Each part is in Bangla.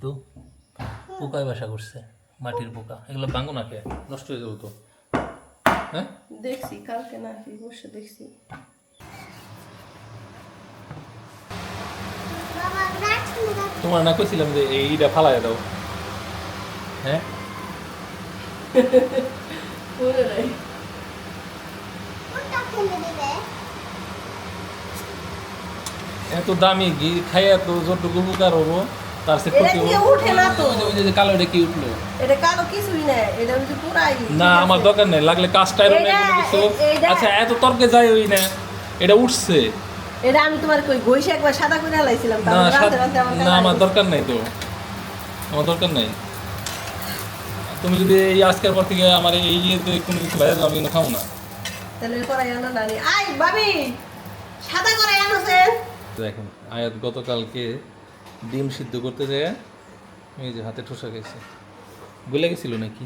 তো পোকায় বাসা করছে, মাটির পোকা। এগুলো ভাঙো না, কে নষ্ট হয়ে যাবো তো। হ্যাঁ, দেখছি কালকে না কি বসে দেখছি। বাবা রাখছি না। তোমার না কইছিলাম যে এইটা ফালাই দাও। হ্যাঁ, বলে নাই কোনটা ফেলে দিবে? এত দামি ঘি খাই এত যতটুকু উপকার হবো তার সে এটা ক্ষতি কি হবো। উঠে না তো? ওই যে কালো এটা কি উঠলো? এটা কালো কিছুই না, এটা হচ্ছে পুরাই। না আমার দরকার নেই, লাগলে কাজটা এরকম এইটা- কোনো কিছু। এইটা- আচ্ছা এত তর্কে যায় ওই না, এটা উঠছে। এটা আমি তোমার কই গইসে একবার সাদা করে লাইছিলাম, না তারপর রাতে সাদ- রাতে আমার না আমার দরকার নাই তো, আমার দরকার নাই। তুমি যদি এই আজকের পর থেকে আমার এই ইয়েতে কোনো কিছু ভাই আমি কিন্তু খাবো না। তাহলে করাই আনো না নি। আই ভাবি সাদা করে আনোছেন। দেখেন আয়াত গতকালকে ডিম সিদ্ধ করতে যায়, এই যে হাতে ঠোসা গেছে, গলে গেছিল নাকি।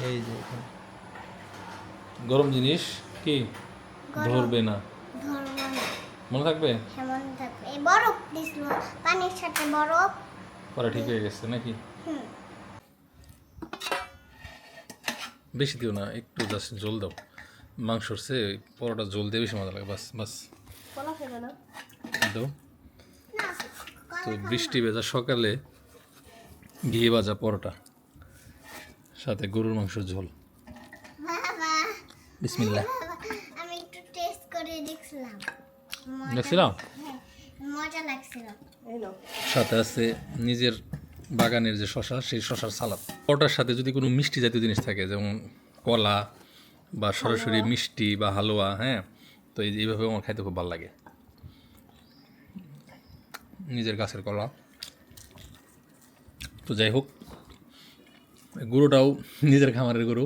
এই যে এখানে। গরম জিনিস কি ধরবে না, ধরবো না। মনে থাকবে। কেমন থাকবে? এই বরফ দিছিল, পানির সাথে বরফ। পরে ঠিক হয়ে গেছে নাকি। হুম। বেশি দিও না, একটু জাস্ট জল দাও। মাংসর সে পরোটা জল দিয়ে বেশি মজা লাগে। বাস বাস কলা খাবে না? দাও। না, তো বৃষ্টি ভেজা সকালে ঘি ভাজা পরোটা, সাথে গরুর মাংসের ঝোল। বাবা, বিসমিল্লাহ। বাবা, আমি একটু টেস্ট করে দেখছিলাম। দেখছিলাম। হ্যাঁ, মজা লাগছিল। এই নাও। সাথে আছে নিজের বাগানের যে শশা, সেই শশার সালাদ। পরোটার সাথে যদি কোনো মিষ্টি জাতীয় জিনিস থাকে, যেমন কলা বা সরাসরি মিষ্টি বা হালুয়া, হ্যাঁ, তো এইভাবে আমার খাইতে খুব ভালো লাগে। নিজের গাছের কলা। তো যাই হোক, গরুটাও নিজের খামারের গরু,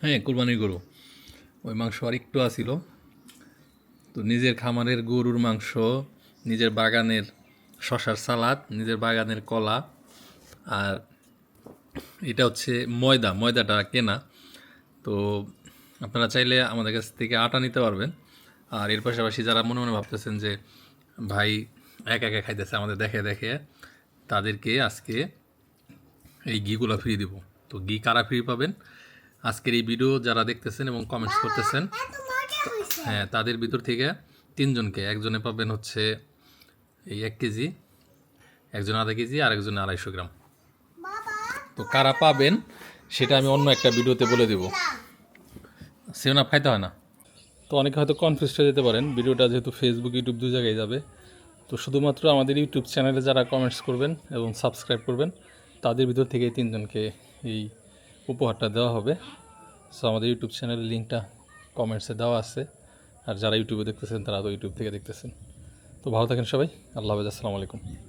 হ্যাঁ, কুরবানির গরু। ওই মাংস আর একটু আসিল। তো নিজের খামারের গরুর মাংস, নিজের বাগানের শশার সালাদ, নিজের বাগানের কলা, আর এটা হচ্ছে ময়দাটা কেনা। তো আপনারা চাইলে আমাদের কাছ থেকে আটা নিতে পারবেন। আর এর পাশাপাশি যারা মনে মনে ভাবতেছেন যে ভাই একা একা খাইতেছে আমাদের দেখে দেখে, তাদেরকে আজকে এই ঘিগুলো ফ্রি দিব। তো ঘি কারা ফ্রি পাবেন, আজকের এই ভিডিও যারা দেখতেছেন এবং কমেন্টস করতেছেন, এত মজা হয়েছে। হ্যাঁ, তাদের ভিতর থেকে 3 জনকে, একজনে পাবেন হচ্ছে এই 1 কেজি, একজন আধা কেজি, আর একজনে 250 গ্রাম। বাবা, তো কারা পাবেন সেটা আমি অন্য একটা ভিডিওতে বলে দেবো। সেভেন আপ খাইতে হয় না। তো অনেকে হয়তো কনফিউজ হয়ে যেতে পারেন, ভিডিওটা যেহেতু ফেসবুক ইউটিউব 2 জায়গায় যাবে। তো শুধুমাত্র আমাদের ইউটিউব চ্যানেলে যারা কমেন্টস করবেন এবং সাবস্ক্রাইব করবেন, তাদের ভিতর থেকে 3 জনকে এই উপহারটা দেওয়া হবে। সো আমাদের ইউটিউব চ্যানেলের লিঙ্কটা কমেন্টসে দেওয়া আছে। আর যারা ইউটিউবে দেখতেছেন তারা তো ইউটিউব থেকে দেখতেছেন। তো ভালো থাকেন সবাই, আল্লাহ হাফেজ, আসসালামু আলাইকুম।